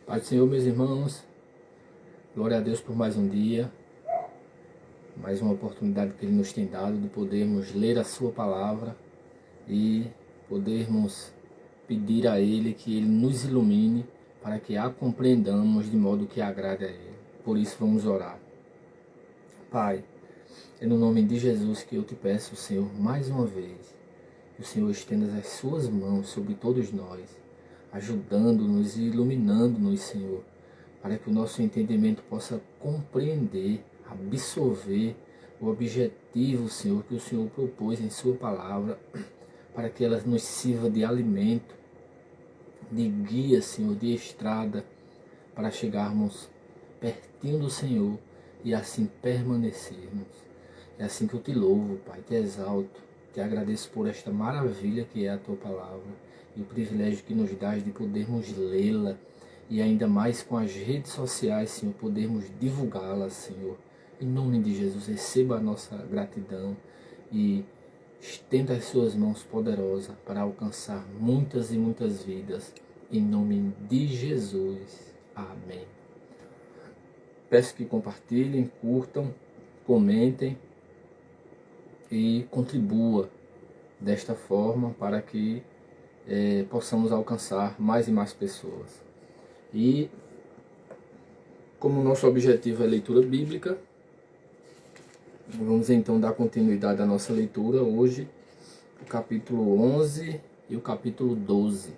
Pai do Senhor, meus irmãos, glória a Deus por mais um dia, mais uma oportunidade que Ele nos tem dado de podermos ler a Sua palavra e podermos pedir a Ele que Ele nos ilumine para que a compreendamos de modo que agrade a Ele. Por isso vamos orar. Pai, é no nome de Jesus que eu te peço, Senhor, mais uma vez, que o Senhor estenda as suas mãos sobre todos nós, ajudando-nos e iluminando-nos, Senhor, para que o nosso entendimento possa compreender, absorver o objetivo, Senhor, que o Senhor propôs em sua palavra, para que ela nos sirva de alimento, de guia, Senhor, de estrada, para chegarmos pertinho do Senhor e assim permanecermos. É assim que eu te louvo, Pai, te exalto, te agradeço por esta maravilha que é a tua palavra e o privilégio que nos dás de podermos lê-la e ainda mais com as redes sociais, Senhor, podermos divulgá-la, Senhor. Em nome de Jesus, receba a nossa gratidão e estenda as suas mãos poderosas para alcançar muitas e muitas vidas. Em nome de Jesus. Amém. Peço que compartilhem, curtam, comentem e contribua desta forma para que possamos alcançar mais e mais pessoas. E como nosso objetivo é leitura bíblica, vamos então dar continuidade à nossa leitura hoje, o capítulo 11 e o capítulo 12.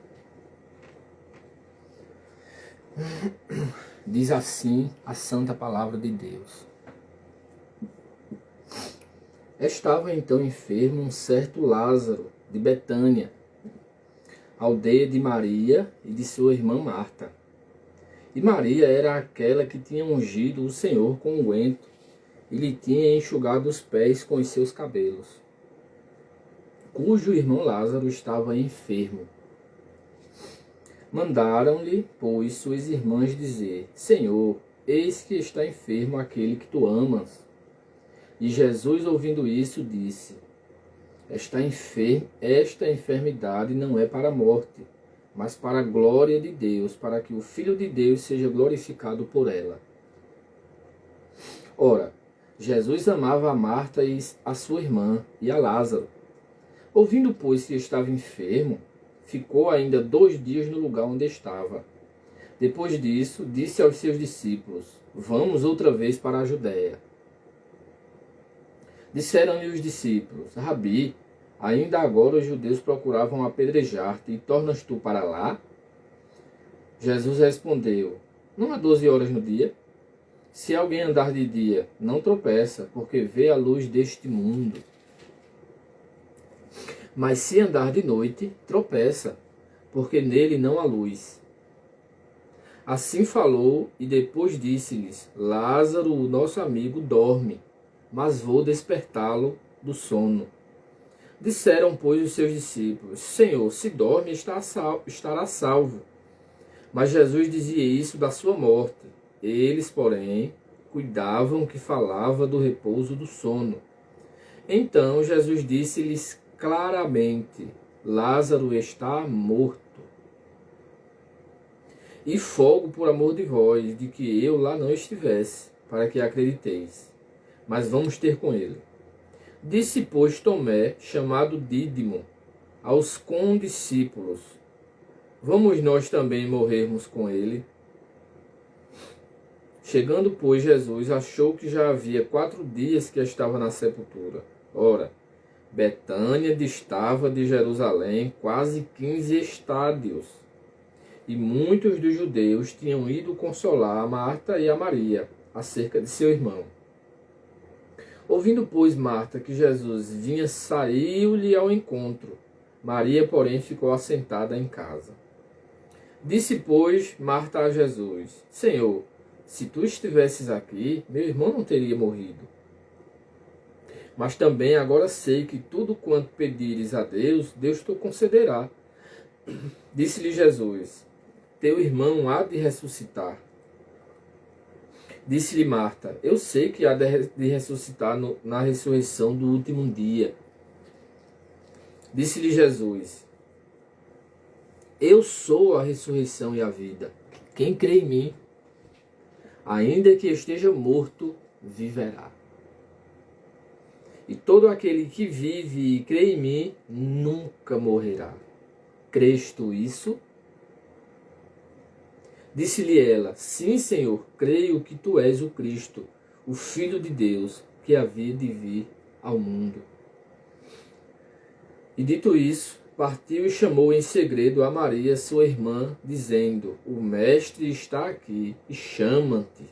Diz assim a santa palavra de Deus. Estava então enfermo um certo Lázaro de Betânia, aldeia de Maria e de sua irmã Marta. E Maria era aquela que tinha ungido o Senhor com unguento e lhe tinha enxugado os pés com os seus cabelos, cujo irmão Lázaro estava enfermo. Mandaram-lhe, pois, suas irmãs dizer: Senhor, eis que está enfermo aquele que tu amas. E Jesus, ouvindo isso, disse: Esta enfermidade não é para a morte, mas para a glória de Deus, para que o Filho de Deus seja glorificado por ela. Ora, Jesus amava a Marta e a sua irmã e a Lázaro. Ouvindo, pois, que estava enfermo, ficou ainda 2 dias no lugar onde estava. Depois disso, disse aos seus discípulos: Vamos outra vez para a Judéia. Disseram-lhe os discípulos: Rabi, ainda agora os judeus procuravam apedrejar-te, e tornas tu para lá? Jesus respondeu: Não há 12 horas no dia? Se alguém andar de dia, não tropeça, porque vê a luz deste mundo. Mas se andar de noite, tropeça, porque nele não há luz. Assim falou, e depois disse-lhes: Lázaro, o nosso amigo, dorme, mas vou despertá-lo do sono. Disseram, pois, os seus discípulos: Senhor, se dorme, estará salvo. Mas Jesus dizia isso da sua morte. Eles, porém, cuidavam que falava do repouso do sono. Então Jesus disse-lhes claramente: Lázaro está morto. E folgo por amor de vós, de que eu lá não estivesse, para que acrediteis. Mas vamos ter com ele. Disse, pois, Tomé, chamado Dídimo, aos condiscípulos: Vamos nós também morrermos com ele? Chegando, pois, Jesus achou que já havia 4 dias que estava na sepultura. Ora, Betânia distava de Jerusalém quase 15 estádios, e muitos dos judeus tinham ido consolar a Marta e a Maria acerca de seu irmão. Ouvindo, pois, Marta que Jesus vinha, saiu-lhe ao encontro. Maria, porém, ficou assentada em casa. Disse, pois, Marta a Jesus: Senhor, se tu estivesses aqui, meu irmão não teria morrido. Mas também agora sei que tudo quanto pedires a Deus, Deus te concederá. Disse-lhe Jesus: Teu irmão há de ressuscitar. Disse-lhe Marta: Eu sei que há de ressuscitar na ressurreição do último dia. Disse-lhe Jesus: Eu sou a ressurreição e a vida. Quem crê em mim, ainda que esteja morto, viverá. E todo aquele que vive e crê em mim, nunca morrerá. Crês tu isso? Disse-lhe ela: Sim, Senhor, creio que tu és o Cristo, o Filho de Deus, que havia de vir ao mundo. E dito isso, partiu e chamou em segredo a Maria, sua irmã, dizendo: O Mestre está aqui e chama-te.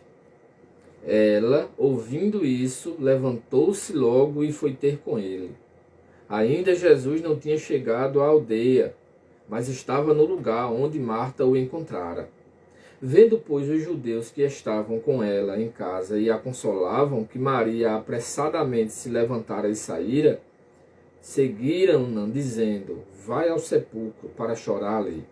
Ela, ouvindo isso, levantou-se logo e foi ter com ele. Ainda Jesus não tinha chegado à aldeia, mas estava no lugar onde Marta o encontrara. Vendo, pois, os judeus que estavam com ela em casa e a consolavam, que Maria apressadamente se levantara e saíra, seguiram-na, dizendo: Vai ao sepulcro para chorar ali.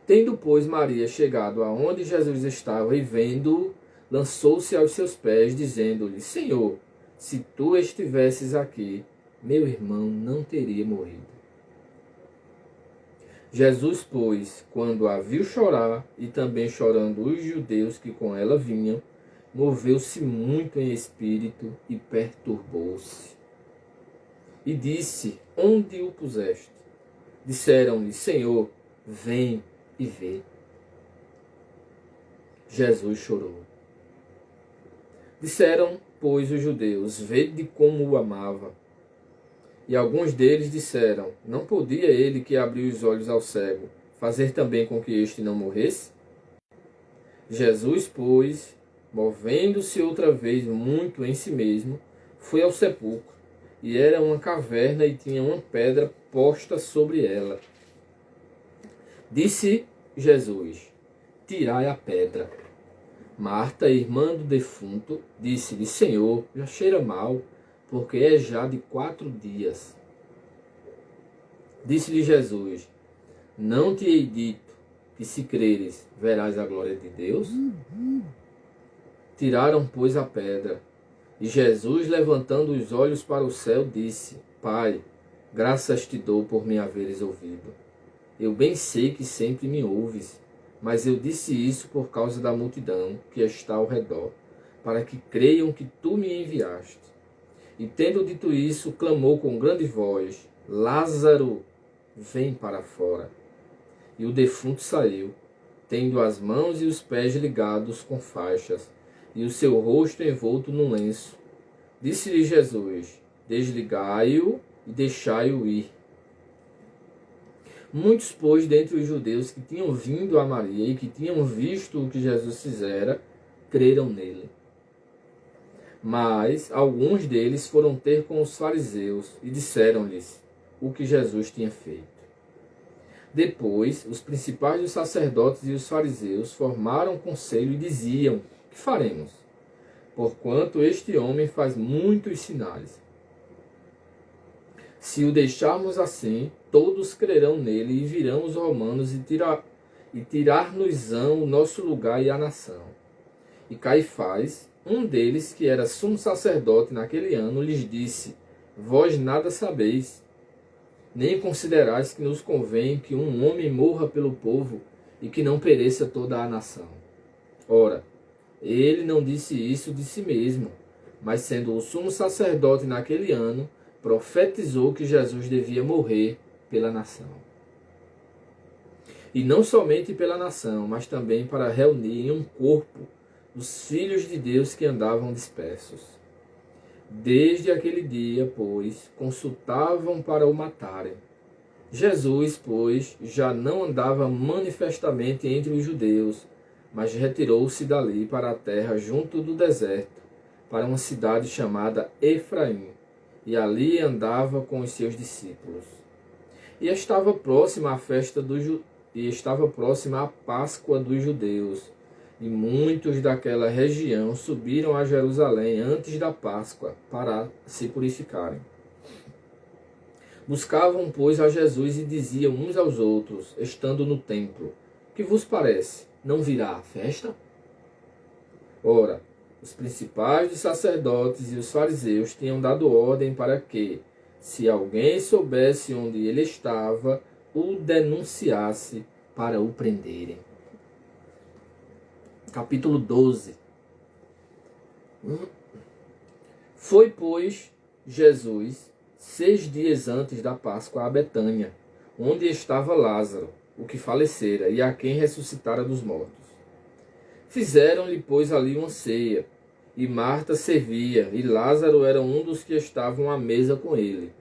Tendo, pois, Maria chegado aonde Jesus estava e vendo-o, lançou-se aos seus pés, dizendo-lhe: Senhor, se tu estivesses aqui, meu irmão não teria morrido. Jesus, pois, quando a viu chorar, e também chorando os judeus que com ela vinham, moveu-se muito em espírito e perturbou-se. E disse: Onde o puseste? Disseram-lhe: Senhor, vem e vê. Jesus chorou. Disseram, pois, os judeus: Vede como o amava. E alguns deles disseram: Não podia ele que abriu os olhos ao cego fazer também com que este não morresse? Jesus, pois, movendo-se outra vez muito em si mesmo, foi ao sepulcro, e era uma caverna e tinha uma pedra posta sobre ela. Disse Jesus: Tirai a pedra. Marta, irmã do defunto, disse-lhe: Senhor, já cheira mal, porque é já de 4 dias. Disse-lhe Jesus: Não te hei dito que, se creres, verás a glória de Deus? Tiraram, pois, a pedra. E Jesus, levantando os olhos para o céu, disse: Pai, graças te dou por me haveres ouvido. Eu bem sei que sempre me ouves, mas eu disse isso por causa da multidão que está ao redor, para que creiam que tu me enviaste. E tendo dito isso, clamou com grande voz: Lázaro, vem para fora. E o defunto saiu, tendo as mãos e os pés ligados com faixas, e o seu rosto envolto num lenço. Disse-lhe Jesus: Desligai-o e deixai-o ir. Muitos, pois, dentre os judeus que tinham vindo a Maria e que tinham visto o que Jesus fizera, creram nele. Mas alguns deles foram ter com os fariseus e disseram-lhes o que Jesus tinha feito. Depois, os principais dos sacerdotes e os fariseus formaram conselho e diziam: Que faremos? Porquanto este homem faz muitos sinais. Se o deixarmos assim, todos crerão nele e virão os romanos e tirar-nos-ão o nosso lugar e a nação. E Caifás, um deles, que era sumo sacerdote naquele ano, lhes disse: Vós nada sabeis, nem considerais que nos convém que um homem morra pelo povo e que não pereça toda a nação. Ora, ele não disse isso de si mesmo, mas sendo o sumo sacerdote naquele ano, profetizou que Jesus devia morrer pela nação. E não somente pela nação, mas também para reunir em um corpo os filhos de Deus que andavam dispersos. Desde aquele dia, pois, consultavam para o matarem. Jesus, pois, já não andava manifestamente entre os judeus, mas retirou-se dali para a terra junto do deserto, para uma cidade chamada Efraim, e ali andava com os seus discípulos. E estava próxima a Páscoa dos judeus, e muitos daquela região subiram a Jerusalém antes da Páscoa para se purificarem. Buscavam, pois, a Jesus e diziam uns aos outros, estando no templo: Que vos parece? Não virá a festa? Ora, os principais dos sacerdotes e os fariseus tinham dado ordem para que, se alguém soubesse onde ele estava, o denunciasse para o prenderem. Capítulo 12. Foi, pois, Jesus 6 dias antes da Páscoa a Betânia, onde estava Lázaro, o que falecera, e a quem ressuscitara dos mortos. Fizeram-lhe, pois, ali uma ceia, e Marta servia, e Lázaro era um dos que estavam à mesa com ele.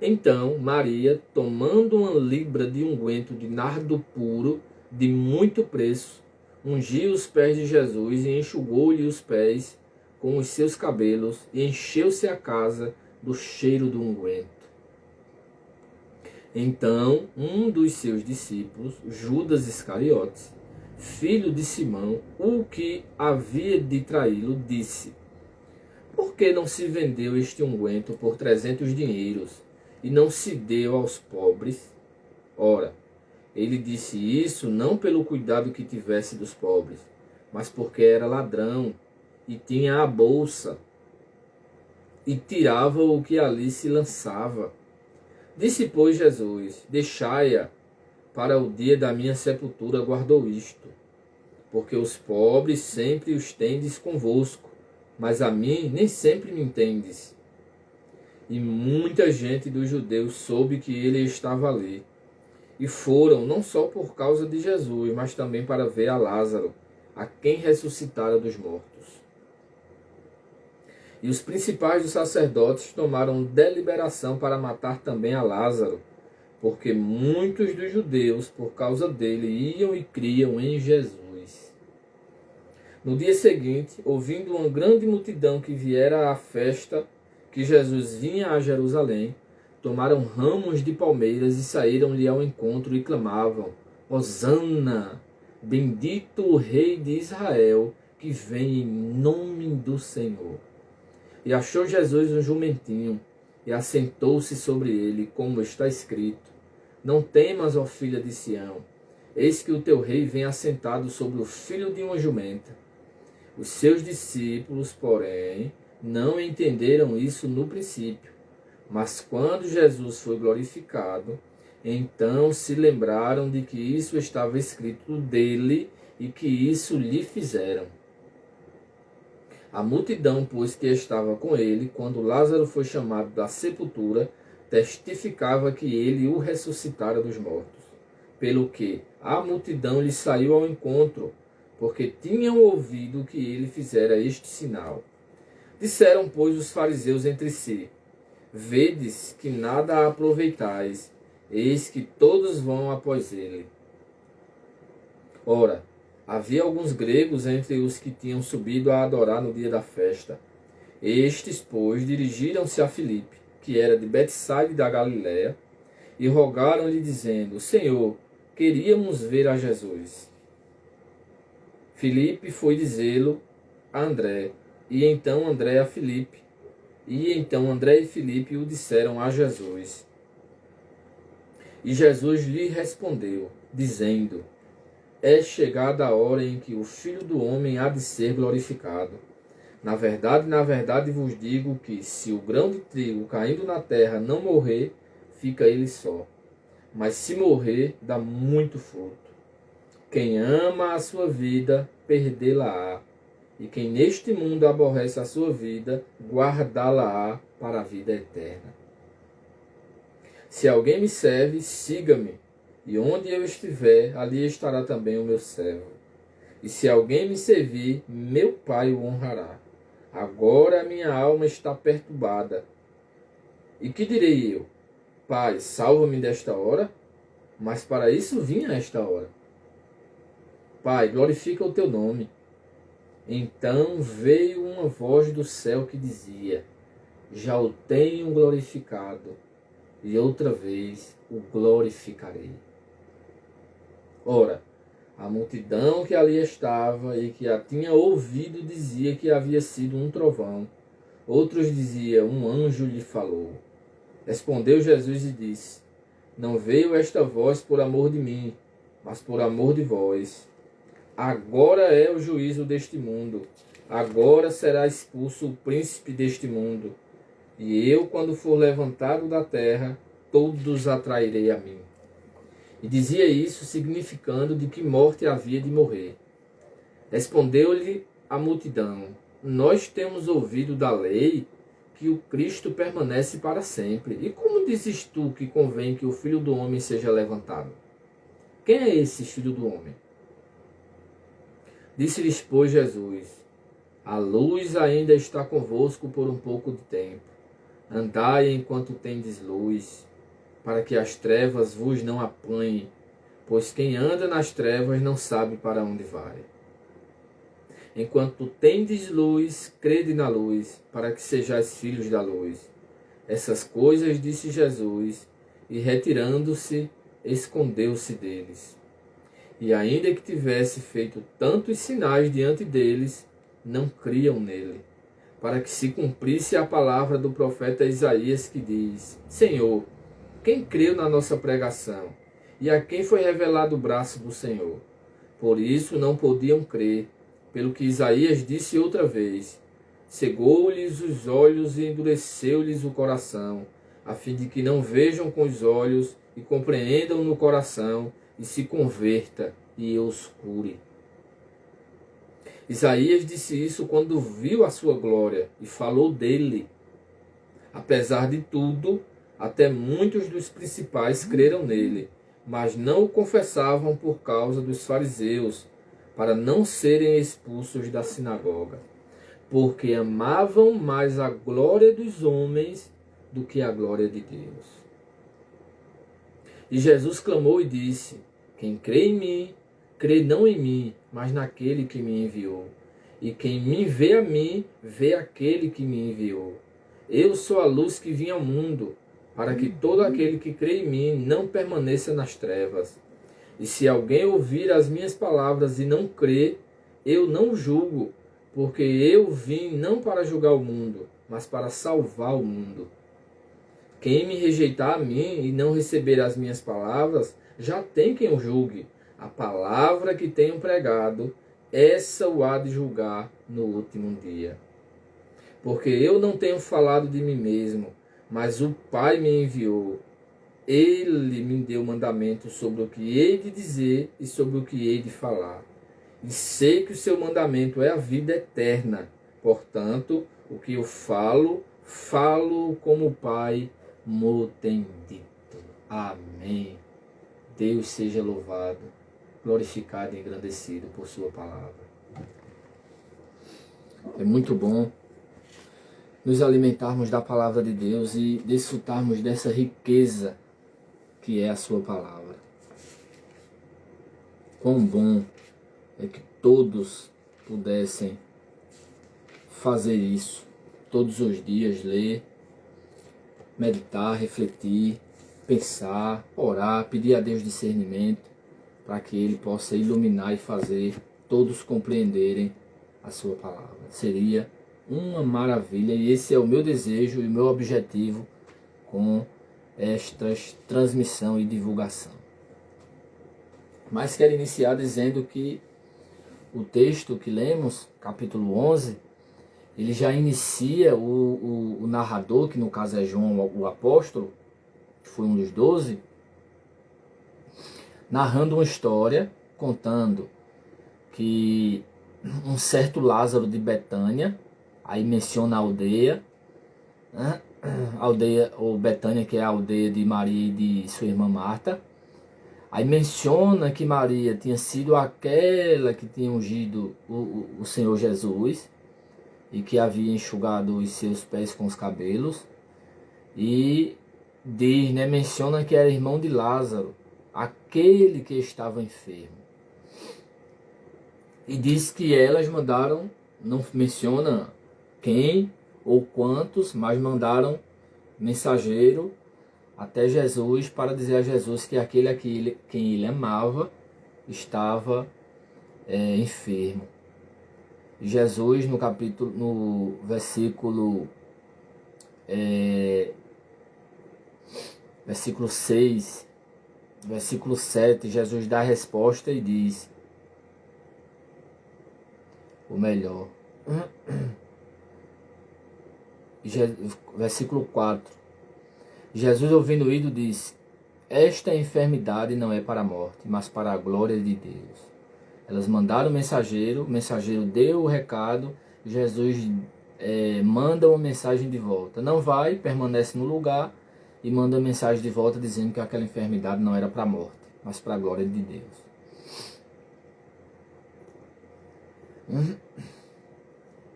Então Maria, tomando uma libra de unguento de nardo puro, de muito preço, ungiu os pés de Jesus e enxugou-lhe os pés com os seus cabelos, e encheu-se a casa do cheiro do unguento. Então um dos seus discípulos, Judas Iscariotes, filho de Simão, o que havia de traí-lo, disse: por que não se vendeu este unguento por 300 dinheiros e não se deu aos pobres? Ora, ele disse isso não pelo cuidado que tivesse dos pobres, mas porque era ladrão e tinha a bolsa e tirava o que ali se lançava. Disse, pois, Jesus: deixai-a, para o dia da minha sepultura guardou isto. Porque os pobres sempre os tendes convosco, mas a mim nem sempre me entendes. E muita gente dos judeus soube que ele estava ali. E foram não só por causa de Jesus, mas também para ver a Lázaro, a quem ressuscitara dos mortos. E os principais dos sacerdotes tomaram deliberação para matar também a Lázaro, porque muitos dos judeus, por causa dele, iam e criam em Jesus. No dia seguinte, ouvindo uma grande multidão que viera à festa, que Jesus vinha a Jerusalém, tomaram ramos de palmeiras e saíram-lhe ao encontro e clamavam: Hosana, bendito o Rei de Israel, que vem em nome do Senhor. E achou Jesus um jumentinho, e assentou-se sobre ele, como está escrito: não temas, ó filha de Sião, eis que o teu rei vem assentado sobre o filho de uma jumenta. Os seus discípulos, porém, não entenderam isso no princípio. Mas quando Jesus foi glorificado, então se lembraram de que isso estava escrito dele e que isso lhe fizeram. A multidão, pois, que estava com ele, quando Lázaro foi chamado da sepultura, testificava que ele o ressuscitara dos mortos. Pelo que a multidão lhe saiu ao encontro, porque tinham ouvido que ele fizera este sinal. Disseram, pois, os fariseus entre si: vedes que nada aproveitais, eis que todos vão após ele. Ora, havia alguns gregos entre os que tinham subido a adorar no dia da festa. Estes, pois, dirigiram-se a Filipe, que era de Betsaida da Galiléia, e rogaram-lhe, dizendo: Senhor, queríamos ver a Jesus. Filipe foi dizê-lo a André, e então André a Filipe. E então André e Filipe o disseram a Jesus. E Jesus lhe respondeu, dizendo: é chegada a hora em que o Filho do Homem há de ser glorificado. Na verdade vos digo que, se o grão de trigo caindo na terra não morrer, fica ele só. Mas se morrer, dá muito fruto. Quem ama a sua vida, perdê-la-á. E quem neste mundo aborrece a sua vida, guardá-la-á para a vida eterna. Se alguém me serve, siga-me, e onde eu estiver, ali estará também o meu servo. E se alguém me servir, meu Pai o honrará. Agora a minha alma está perturbada. E que direi eu? Pai, salva-me desta hora? Mas para isso vim a esta hora. Pai, glorifica o teu nome. Então veio uma voz do céu que dizia: já o tenho glorificado, e outra vez o glorificarei. Ora, a multidão que ali estava e que a tinha ouvido dizia que havia sido um trovão. Outros diziam: um anjo lhe falou. Respondeu Jesus e disse: não veio esta voz por amor de mim, mas por amor de vós. Agora é o juízo deste mundo. Agora será expulso o príncipe deste mundo. E eu, quando for levantado da terra, todos atrairei a mim. E dizia isso significando de que morte havia de morrer. Respondeu-lhe a multidão: nós temos ouvido da lei que o Cristo permanece para sempre. E como dizes tu que convém que o Filho do Homem seja levantado? Quem é esse Filho do Homem? Disse-lhes, pois, Jesus: a luz ainda está convosco por um pouco de tempo. Andai enquanto tendes luz, para que as trevas vos não apanhem, pois quem anda nas trevas não sabe para onde vai. Enquanto tendes luz, crede na luz, para que sejais filhos da luz. Essas coisas disse Jesus, e retirando-se, escondeu-se deles. E ainda que tivesse feito tantos sinais diante deles, não criam nele, para que se cumprisse a palavra do profeta Isaías que diz: Senhor, quem creu na nossa pregação? E a quem foi revelado o braço do Senhor? Por isso não podiam crer, pelo que Isaías disse outra vez: cegou-lhes os olhos e endureceu-lhes o coração, a fim de que não vejam com os olhos e compreendam no coração e se converta e eu os cure. Isaías disse isso quando viu a sua glória e falou dele. Apesar de tudo, até muitos dos principais creram nele, mas não o confessavam por causa dos fariseus, para não serem expulsos da sinagoga, porque amavam mais a glória dos homens do que a glória de Deus. E Jesus clamou e disse: quem crê em mim, crê não em mim, mas naquele que me enviou. E quem me vê a mim, vê aquele que me enviou. Eu sou a luz que vim ao mundo, para que todo aquele que crê em mim não permaneça nas trevas. E se alguém ouvir as minhas palavras e não crer, eu não julgo, porque eu vim não para julgar o mundo, mas para salvar o mundo. Quem me rejeitar a mim e não receber as minhas palavras, já tem quem o julgue. A palavra que tenho pregado, essa o há de julgar no último dia. Porque eu não tenho falado de mim mesmo, mas o Pai me enviou. Ele me deu mandamento sobre o que hei de dizer e sobre o que hei de falar. E sei que o seu mandamento é a vida eterna. Portanto, o que eu falo, falo como o Pai me tem dito. Amém. Deus seja louvado, glorificado e engrandecido por sua palavra. É muito bom nos alimentarmos da palavra de Deus e desfrutarmos dessa riqueza que é a sua palavra. Quão bom é que todos pudessem fazer isso, todos os dias ler, meditar, refletir, pensar, orar, pedir a Deus discernimento, para que Ele possa iluminar e fazer todos compreenderem a sua palavra. Seria uma maravilha, e esse é o meu desejo e o meu objetivo com esta transmissão e divulgação. Mas quero iniciar dizendo que o texto que lemos, capítulo 11, ele já inicia o narrador, que no caso é João, o apóstolo, que foi um dos 12, narrando uma história, contando que um certo Lázaro de Betânia, aí menciona a aldeia, né? Aldeia, ou Betânia, que é a aldeia de Maria e de sua irmã Marta. Aí menciona que Maria tinha sido aquela que tinha ungido o Senhor Jesus e que havia enxugado os seus pés com os cabelos. E diz, né, menciona que era irmão de Lázaro, aquele que estava enfermo. E diz que elas mandaram, não menciona quem ou quantos, mas mandaram mensageiro até Jesus para dizer a Jesus que aquele a quem ele amava estava enfermo. E Jesus no versículo 6, versículo 7, Jesus dá a resposta e diz, ou melhor, versículo 4, Jesus ouvindo ido disse, esta enfermidade não é para a morte, mas para a glória de Deus. Elas mandaram o mensageiro deu o recado, Jesus manda uma mensagem de volta. Não vai, permanece no lugar e manda a mensagem de volta dizendo que aquela enfermidade não era para a morte, mas para a glória de Deus.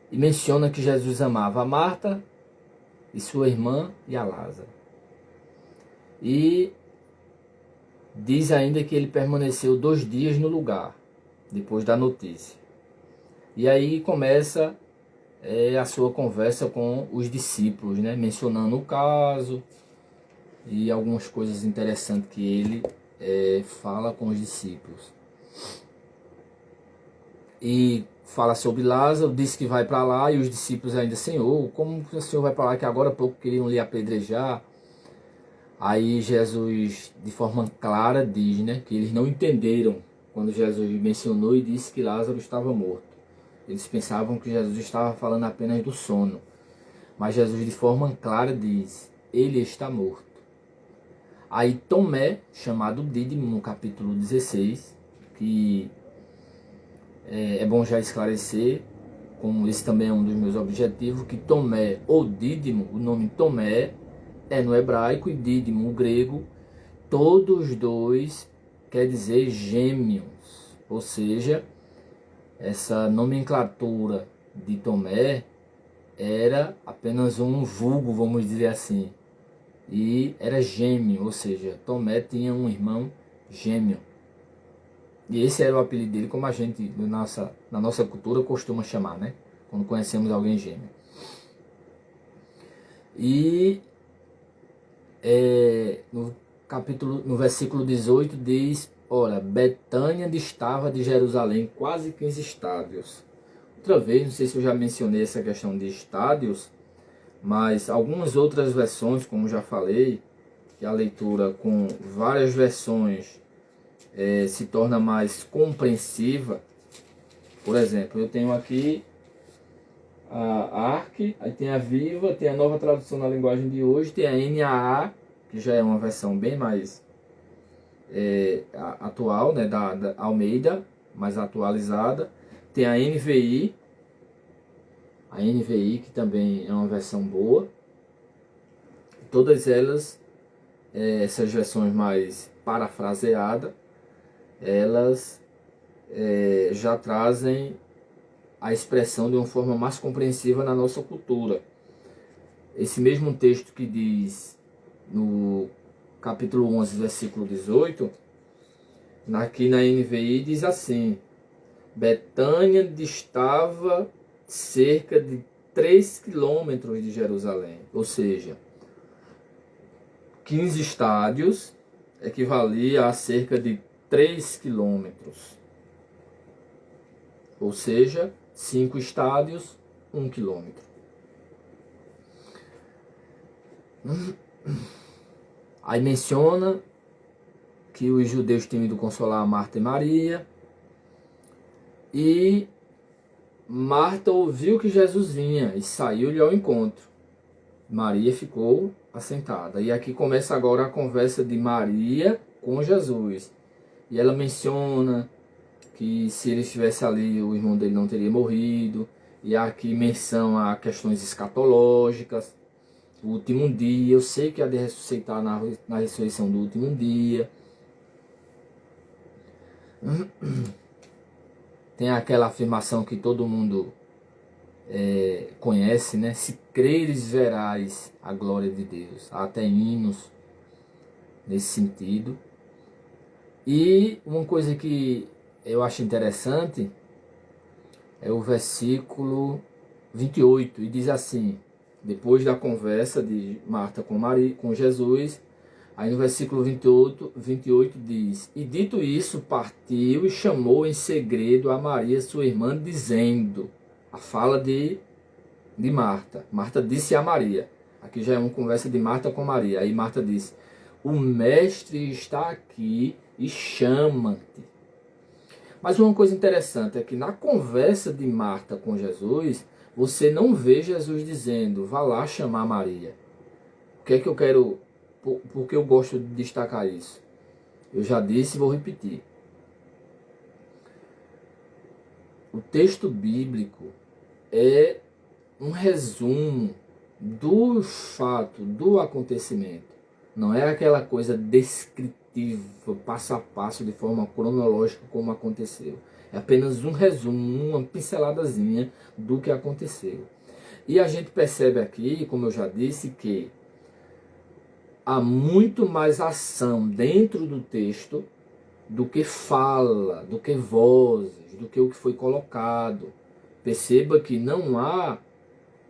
E menciona que Jesus amava a Marta e sua irmã e a Lázaro. E diz ainda que ele permaneceu 2 dias no lugar, depois da notícia. E aí começa a sua conversa com os discípulos, né? Mencionando o caso e algumas coisas interessantes que ele fala com os discípulos. E fala sobre Lázaro, diz que vai para lá, e os discípulos ainda, Senhor, como o Senhor vai para lá, que agora há pouco queriam lhe apedrejar? Aí Jesus, de forma clara, diz, né, que eles não entenderam quando Jesus mencionou e disse que Lázaro estava morto. Eles pensavam que Jesus estava falando apenas do sono. Mas Jesus, de forma clara, diz, ele está morto. Aí Tomé, chamado Dídimo, no capítulo 16, que é bom já esclarecer, como esse também é um dos meus objetivos, que Tomé ou Dídimo, o nome Tomé é no hebraico e Dídimo, o grego, todos dois quer dizer gêmeos, ou seja, essa nomenclatura de Tomé era apenas um vulgo, vamos dizer assim, e era gêmeo, ou seja, Tomé tinha um irmão gêmeo. E esse era o apelido dele, como a gente, na nossa cultura, costuma chamar, né? Quando conhecemos alguém gêmeo. E no versículo 18 diz, ora, Betânia distava de Jerusalém quase 15 estádios. Outra vez, não sei se eu já mencionei essa questão de estádios, mas algumas outras versões, como já falei, que a leitura com várias versões se torna mais compreensiva. Por exemplo, eu tenho aqui a ARC, aí tem a Viva, tem a Nova Tradução na Linguagem de Hoje, tem a NAA, que já é uma versão bem mais atual, né, da Almeida, mais atualizada. Tem a NVI, que também é uma versão boa. Todas elas, essas versões mais parafraseadas, elas já trazem a expressão de uma forma mais compreensiva na nossa cultura. Esse mesmo texto que diz no capítulo 11, versículo 18, aqui na NVI diz assim, Betânia distava cerca de 3 quilômetros de Jerusalém, ou seja, 15 estádios equivalia a cerca de 3 quilômetros, ou seja, 5 estádios, 1 quilômetro. Aí menciona que os judeus tinham ido consolar Marta e Maria, e Marta ouviu que Jesus vinha e saiu-lhe ao encontro. Maria ficou assentada. E aqui começa agora a conversa de Maria com Jesus. E ela menciona que se ele estivesse ali, o irmão dele não teria morrido. E aqui menção a questões escatológicas. O último dia, eu sei que há de ressuscitar na ressurreição do último dia. Tem aquela afirmação que todo mundo conhece, né? Se creres, verás a glória de Deus. Há até hinos nesse sentido. E uma coisa que eu acho interessante é o versículo 28, e diz assim, depois da conversa de Marta com Jesus, aí no versículo 28 diz, e dito isso, partiu e chamou em segredo a Maria, sua irmã, dizendo, a fala de Marta. Marta disse a Maria, aqui já é uma conversa de Marta com Maria, aí Marta disse, o mestre está aqui e chama-te. Mas uma coisa interessante é que na conversa de Marta com Jesus, você não vê Jesus dizendo, vá lá chamar Maria. O que é que eu quero Por que eu gosto de destacar isso? Eu já disse e vou repetir. O texto bíblico é um resumo do fato, do acontecimento. Não é aquela coisa descritiva, passo a passo, de forma cronológica, como aconteceu. É apenas um resumo, uma pinceladazinha do que aconteceu. E a gente percebe aqui, como eu já disse, que há muito mais ação dentro do texto do que fala, do que vozes, do que o que foi colocado. Perceba que não há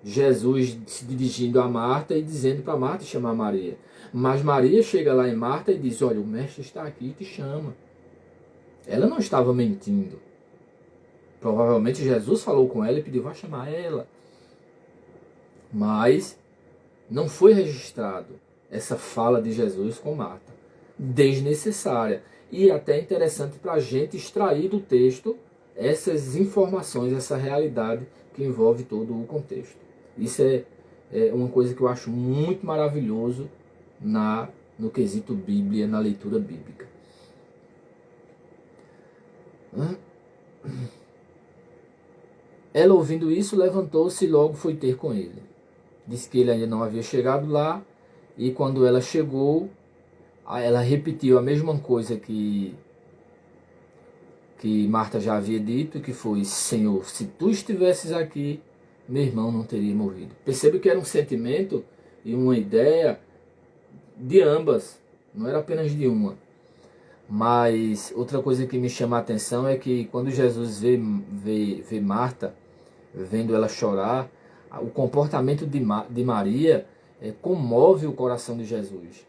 Jesus se dirigindo a Marta e dizendo para Marta chamar Maria. Mas Maria chega lá em Marta e diz: olha, o mestre está aqui e te chama. Ela não estava mentindo. Provavelmente Jesus falou com ela e pediu: vai chamar ela. Mas não foi registrado essa fala de Jesus com Marta. Desnecessária. E até interessante para a gente extrair do texto essas informações, essa realidade que envolve todo o contexto. Isso é uma coisa que eu acho muito maravilhoso no quesito Bíblia, na leitura bíblica. Ela, ouvindo isso, levantou-se e logo foi ter com ele. Disse que ele ainda não havia chegado lá, e quando ela chegou, ela repetiu a mesma coisa que Marta já havia dito, que foi: Senhor, se tu estivesses aqui, meu irmão não teria morrido. Percebe que era um sentimento e uma ideia de ambas, não era apenas de uma. Mas outra coisa que me chama a atenção é que quando Jesus vê Marta, vendo ela chorar, o comportamento de Maria comove o coração de Jesus.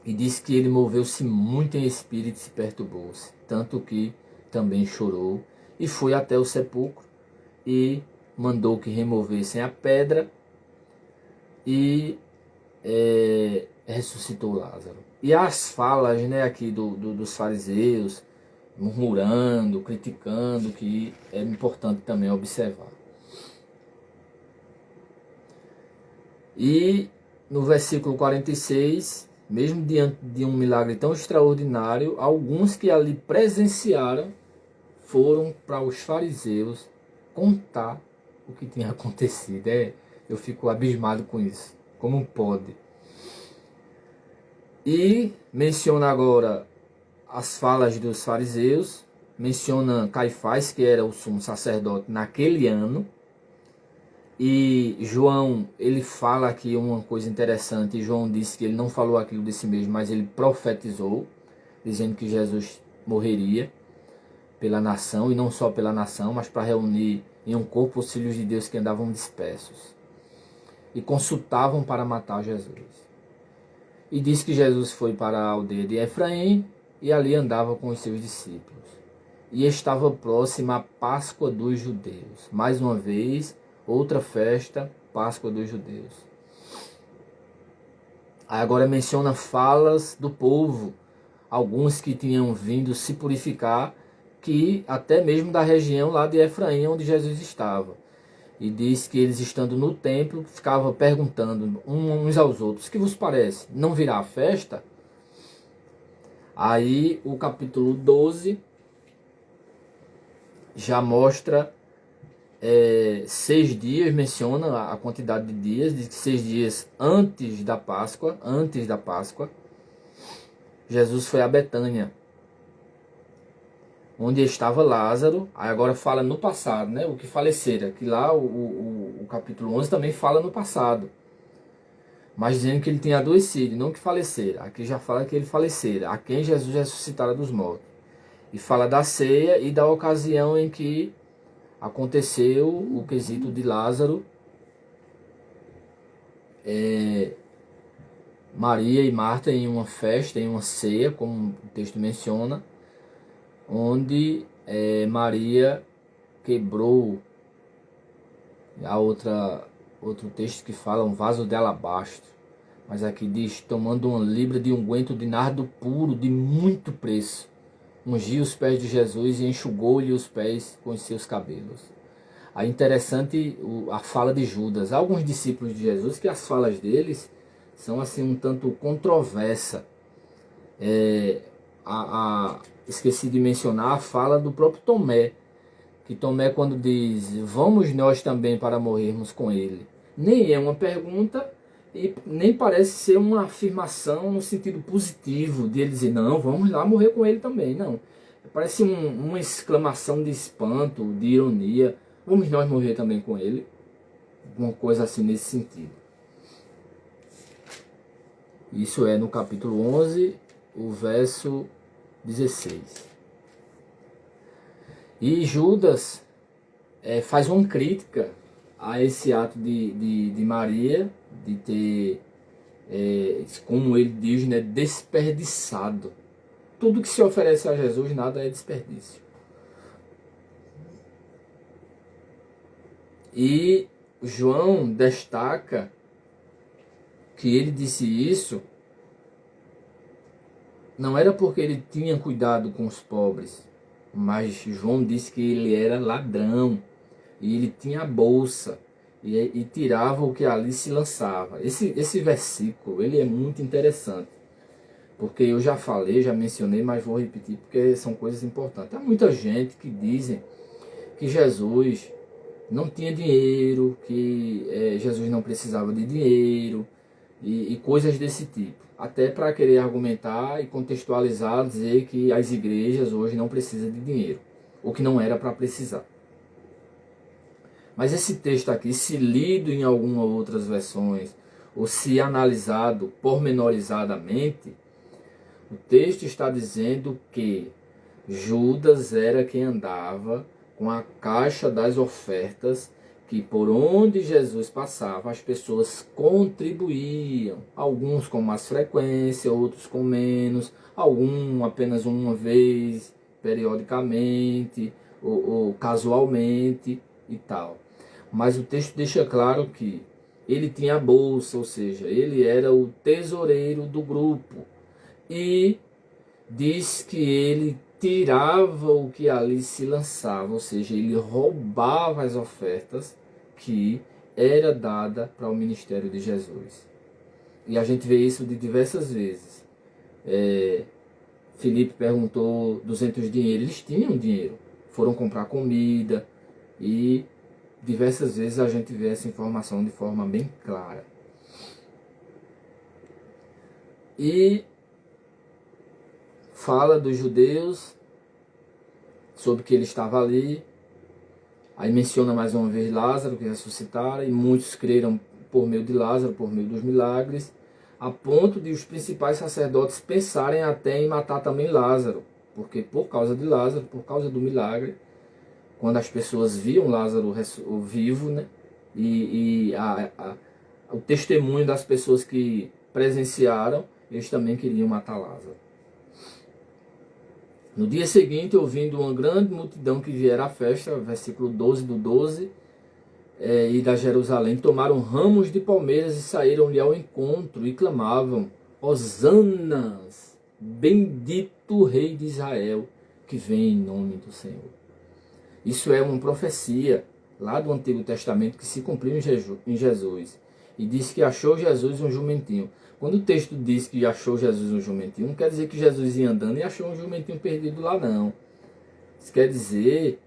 E diz que ele moveu-se muito em espírito e se perturbou-se, tanto que também chorou, e foi até o sepulcro e mandou que removessem a pedra e ressuscitou Lázaro. E as falas, né, aqui dos fariseus, murmurando, criticando, que é importante também observar. E no versículo 46, mesmo diante de um milagre tão extraordinário, alguns que ali presenciaram foram para os fariseus contar o que tinha acontecido. Eu fico abismado com isso. Como pode? E menciona agora as falas dos fariseus, menciona Caifás, que era o sumo sacerdote naquele ano. E João, ele fala aqui uma coisa interessante. João disse que ele não falou aquilo de si mesmo, mas ele profetizou, dizendo que Jesus morreria pela nação, e não só pela nação, mas para reunir em um corpo os filhos de Deus que andavam dispersos e consultavam para matar Jesus. E diz que Jesus foi para a aldeia de Efraim e ali andava com os seus discípulos. E estava próxima a Páscoa dos judeus. Mais uma vez, outra festa, Páscoa dos judeus. Aí agora menciona falas do povo, alguns que tinham vindo se purificar, que até mesmo da região lá de Efraim, onde Jesus estava. E diz que eles, estando no templo, ficavam perguntando uns aos outros: que vos parece? Não virá a festa? Aí o capítulo 12 já mostra 6 dias, menciona a quantidade de dias, diz que 6 dias antes da Páscoa, Jesus foi a Betânia, onde estava Lázaro. Aí agora fala no passado, né? O que falecera. Que lá o capítulo 11 também fala no passado. Mas dizendo que ele tinha adoecido, não que falecera. Aqui já fala que ele falecera, a quem Jesus ressuscitara dos mortos. E fala da ceia e da ocasião em que aconteceu o quesito de Lázaro. Maria e Marta em uma festa, em uma ceia, como o texto menciona, onde Maria quebrou outro texto que fala um vaso de alabastro, mas aqui diz: tomando uma libra de unguento de nardo puro de muito preço, ungiu os pés de Jesus e enxugou-lhe os pés com os seus cabelos. Aí interessante a fala de Judas. Há alguns discípulos de Jesus que as falas deles são assim um tanto controversa. Esqueci de mencionar a fala do próprio Tomé, que Tomé, quando diz vamos nós também para morrermos com ele, nem é uma pergunta e nem parece ser uma afirmação no sentido positivo de ele dizer não, vamos lá morrer com ele também, não. Parece uma exclamação de espanto, de ironia, vamos nós morrer também com ele, uma coisa assim nesse sentido. Isso é no capítulo 11, o verso 16. E Judas faz uma crítica a esse ato de Maria, de ter, como ele diz, né, desperdiçado. Tudo que se oferece a Jesus, nada é desperdício. E João destaca que ele disse isso não era porque ele tinha cuidado com os pobres, mas João disse que ele era ladrão e ele tinha a bolsa e tirava o que ali se lançava. Esse versículo ele é muito interessante, porque eu já falei, já mencionei, mas vou repetir porque são coisas importantes. Há muita gente que dizem que Jesus não tinha dinheiro, que Jesus não precisava de dinheiro e coisas desse tipo. Até para querer argumentar e contextualizar, dizer que as igrejas hoje não precisam de dinheiro, ou que não era para precisar. Mas esse texto aqui, se lido em algumas outras versões, ou se analisado pormenorizadamente, o texto está dizendo que Judas era quem andava com a caixa das ofertas, que por onde Jesus passava as pessoas contribuíam, alguns com mais frequência, outros com menos, alguns apenas uma vez, periodicamente, ou casualmente e tal. Mas o texto deixa claro que ele tinha a bolsa, ou seja, ele era o tesoureiro do grupo. E diz que ele tirava o que ali se lançava, ou seja, ele roubava as ofertas que era dada para o ministério de Jesus. E a gente vê isso de diversas vezes. Filipe perguntou 200 dinheiros, eles tinham dinheiro, foram comprar comida e diversas vezes a gente vê essa informação de forma bem clara. E fala dos judeus, sobre que ele estava ali. Aí menciona mais uma vez Lázaro, que ressuscitaram, e muitos creram por meio de Lázaro, por meio dos milagres, a ponto de os principais sacerdotes pensarem até em matar também Lázaro, porque por causa de Lázaro, por causa do milagre, quando as pessoas viam Lázaro vivo, né, o testemunho das pessoas que presenciaram, eles também queriam matar Lázaro. No dia seguinte, ouvindo uma grande multidão que viera à festa, versículo 12 do 12, e da Jerusalém, tomaram ramos de palmeiras e saíram-lhe ao encontro e clamavam: Hosanas, bendito o Rei de Israel, que vem em nome do Senhor. Isso é uma profecia lá do Antigo Testamento que se cumpriu em Jesus. E disse que achou Jesus um jumentinho. Quando o texto diz que achou Jesus um jumentinho, não quer dizer que Jesus ia andando e achou um jumentinho perdido lá, não. Isso quer dizer,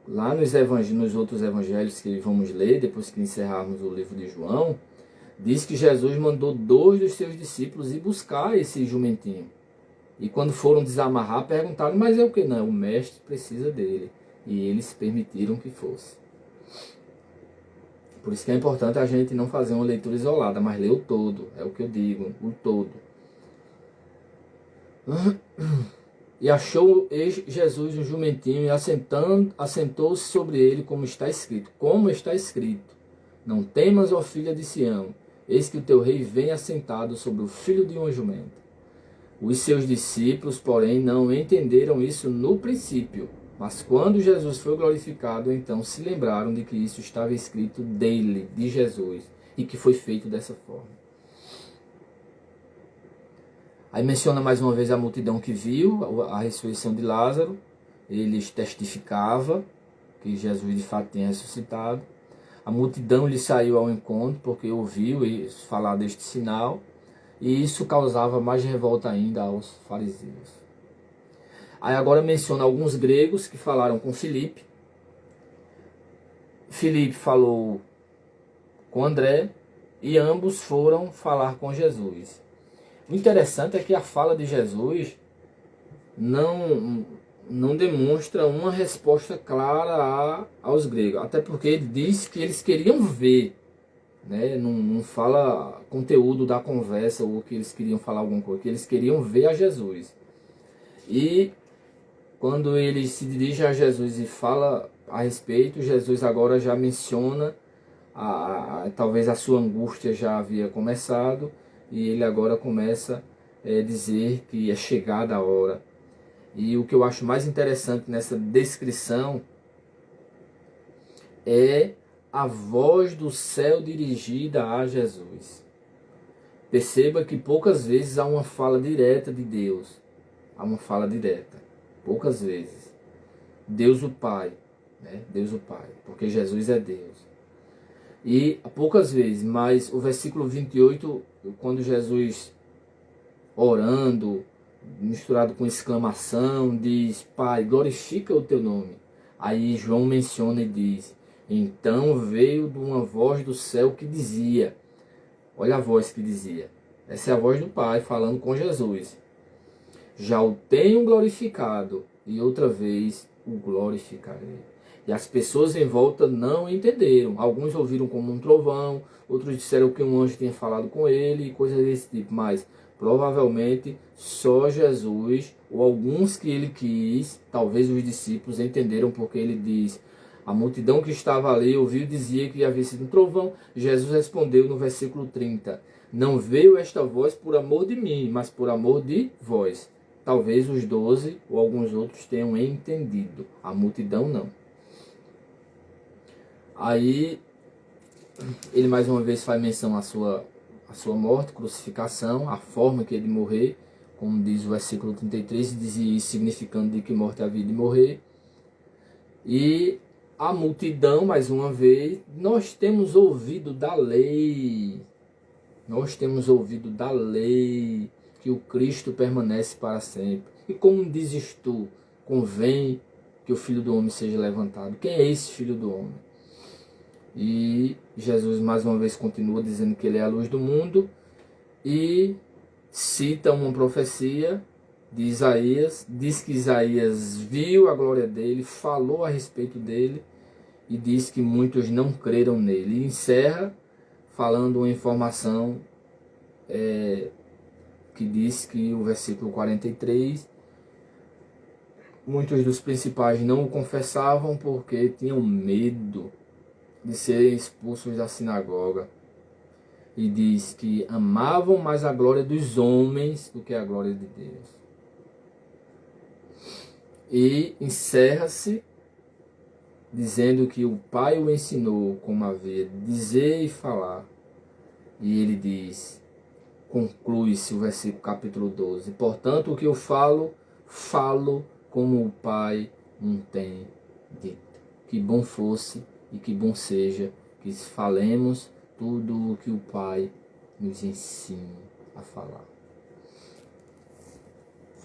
lá nos outros evangelhos que vamos ler, depois que encerrarmos o livro de João, diz que Jesus mandou 2 dos seus discípulos ir buscar esse jumentinho. E quando foram desamarrar, perguntaram, mas é o que? Não, o mestre precisa dele. E eles permitiram que fosse. Por isso que é importante a gente não fazer uma leitura isolada, mas ler o todo. É o que eu digo, o todo. E achou Jesus um jumentinho e assentou-se sobre ele, como está escrito. Como está escrito: Não temas, ó filha de Sião, eis que o teu rei vem assentado sobre o filho de uma jumenta. Os seus discípulos, porém, não entenderam isso no princípio. Mas quando Jesus foi glorificado, então se lembraram de que isso estava escrito dele, de Jesus, e que foi feito dessa forma. Aí menciona mais uma vez a multidão que viu a ressurreição de Lázaro. Eles testificavam que Jesus de fato tinha ressuscitado. A multidão lhe saiu ao encontro porque ouviu falar deste sinal, e isso causava mais revolta ainda aos fariseus. Aí agora menciona alguns gregos que falaram com Filipe. Filipe falou com André e ambos foram falar com Jesus. O interessante é que a fala de Jesus não demonstra uma resposta clara aos gregos, até porque ele diz que eles queriam ver, né? Não fala conteúdo da conversa ou que eles queriam falar alguma coisa, que eles queriam ver a Jesus. E quando ele se dirige a Jesus e fala a respeito, Jesus agora já menciona, talvez a sua angústia já havia começado, e ele agora começa a dizer que é chegada a hora. E o que eu acho mais interessante nessa descrição é a voz do céu dirigida a Jesus. Perceba que poucas vezes há uma fala direta de Deus. Há uma fala direta. Poucas vezes. Deus o Pai. Né? Deus o Pai. Porque Jesus é Deus. E poucas vezes, mas o versículo 28, quando Jesus orando, misturado com exclamação, diz: Pai, glorifica o teu nome. Aí João menciona e diz: então veio de uma voz do céu que dizia, olha a voz que dizia, essa é a voz do Pai falando com Jesus: já o tenho glorificado e outra vez o glorificarei. E as pessoas em volta não entenderam. Alguns ouviram como um trovão, outros disseram que um anjo tinha falado com ele e coisas desse tipo. Mas provavelmente só Jesus ou alguns que ele quis, talvez os discípulos, entenderam, porque ele diz: a multidão que estava ali ouviu e dizia que havia sido um trovão. Jesus respondeu no versículo 30: não veio esta voz por amor de mim, mas por amor de vós. Talvez os 12 ou alguns outros tenham entendido, a multidão não. Aí ele mais uma vez faz menção à sua morte, crucificação, a forma que ele morrer, como diz o versículo 33, e dizia isso significando de que morte havia de morrer. E a multidão, mais uma vez, nós temos ouvido da lei, que o Cristo permanece para sempre. E como dizes tu, convém que o Filho do Homem seja levantado. Quem é esse Filho do Homem? E Jesus mais uma vez continua dizendo que ele é a luz do mundo e cita uma profecia de Isaías, diz que Isaías viu a glória dele, falou a respeito dele e diz que muitos não creram nele. E encerra falando uma informação que diz que o versículo 43, muitos dos principais não o confessavam porque tinham medo de serem expulsos da sinagoga. E diz que amavam mais a glória dos homens do que a glória de Deus. E encerra-se dizendo que o Pai o ensinou como havia de dizer e falar. E ele diz, conclui-se o versículo capítulo 12: portanto, o que eu falo, falo como o Pai me tem dito. Que bom fosse e que bom seja que falemos tudo o que o Pai nos ensina a falar.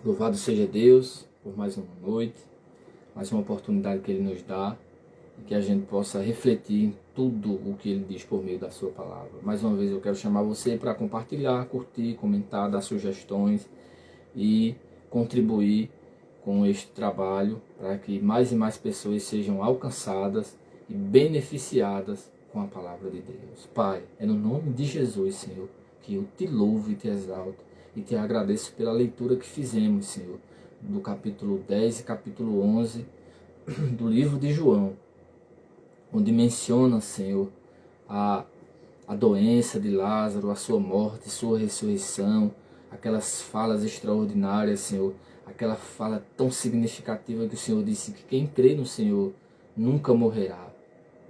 Louvado seja Deus por mais uma noite, mais uma oportunidade que Ele nos dá, e que a gente possa refletir em tudo o que Ele diz por meio da sua palavra. Mais uma vez eu quero chamar você para compartilhar, curtir, comentar, dar sugestões e contribuir com este trabalho para que mais e mais pessoas sejam alcançadas e beneficiadas com a palavra de Deus. Pai, é no nome de Jesus, Senhor, que eu te louvo e te exalto e te agradeço pela leitura que fizemos, Senhor, do capítulo 10 e capítulo 11 do livro de João, onde menciona, Senhor, a doença de Lázaro, a sua morte, sua ressurreição, aquelas falas extraordinárias, Senhor, aquela fala tão significativa que o Senhor disse que quem crê no Senhor nunca morrerá.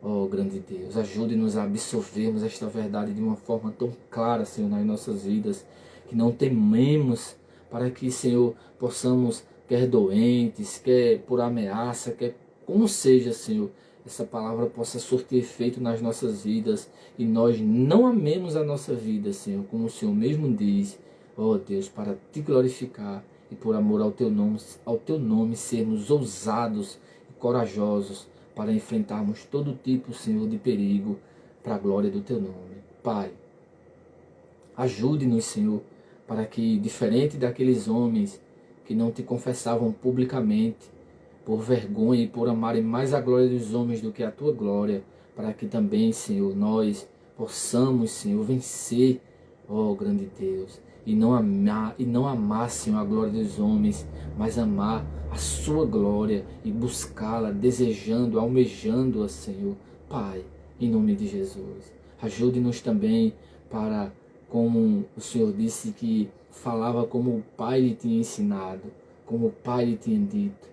Oh, grande Deus, ajude-nos a absorvermos esta verdade de uma forma tão clara, Senhor, nas nossas vidas, que não tememos, para que, Senhor, possamos, quer doentes, quer por ameaça, quer como seja, Senhor, essa palavra possa surtir efeito nas nossas vidas e nós não amemos a nossa vida, Senhor, como o Senhor mesmo diz, ó Deus, para te glorificar e por amor ao teu nome sermos ousados e corajosos para enfrentarmos todo tipo, Senhor, de perigo para a glória do teu nome. Pai, ajude-nos, Senhor, para que, diferente daqueles homens que não te confessavam publicamente, por vergonha e por amarem mais a glória dos homens do que a tua glória, para que também, Senhor, nós possamos, Senhor, vencer, ó grande Deus, e não amar, Senhor, a glória dos homens, mas amar a sua glória e buscá-la, desejando, almejando-a, Senhor. Pai, em nome de Jesus, ajude-nos também para, como o Senhor disse, que falava como o Pai lhe tinha ensinado, como o Pai lhe tinha dito.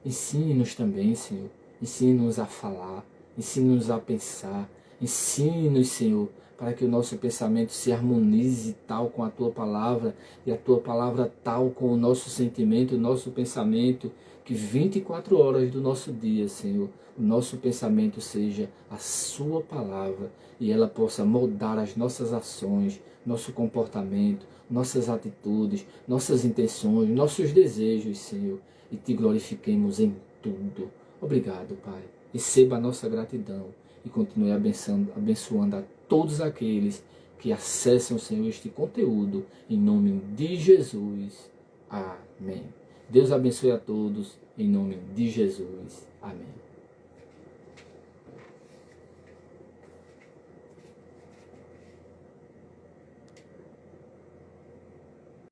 Ensine-nos também, Senhor. Ensine-nos a falar, ensine-nos a pensar, ensine-nos, Senhor, para que o nosso pensamento se harmonize tal com a Tua Palavra e a Tua Palavra tal com o nosso sentimento, o nosso pensamento, que 24 horas do nosso dia, Senhor, o nosso pensamento seja a Sua Palavra e ela possa moldar as nossas ações, nosso comportamento, nossas atitudes, nossas intenções, nossos desejos, Senhor, e te glorifiquemos em tudo. Obrigado, Pai. Receba a nossa gratidão e continue abençoando a todos aqueles que acessam, Senhor, este conteúdo, em nome de Jesus. Amém. Deus abençoe a todos, em nome de Jesus. Amém.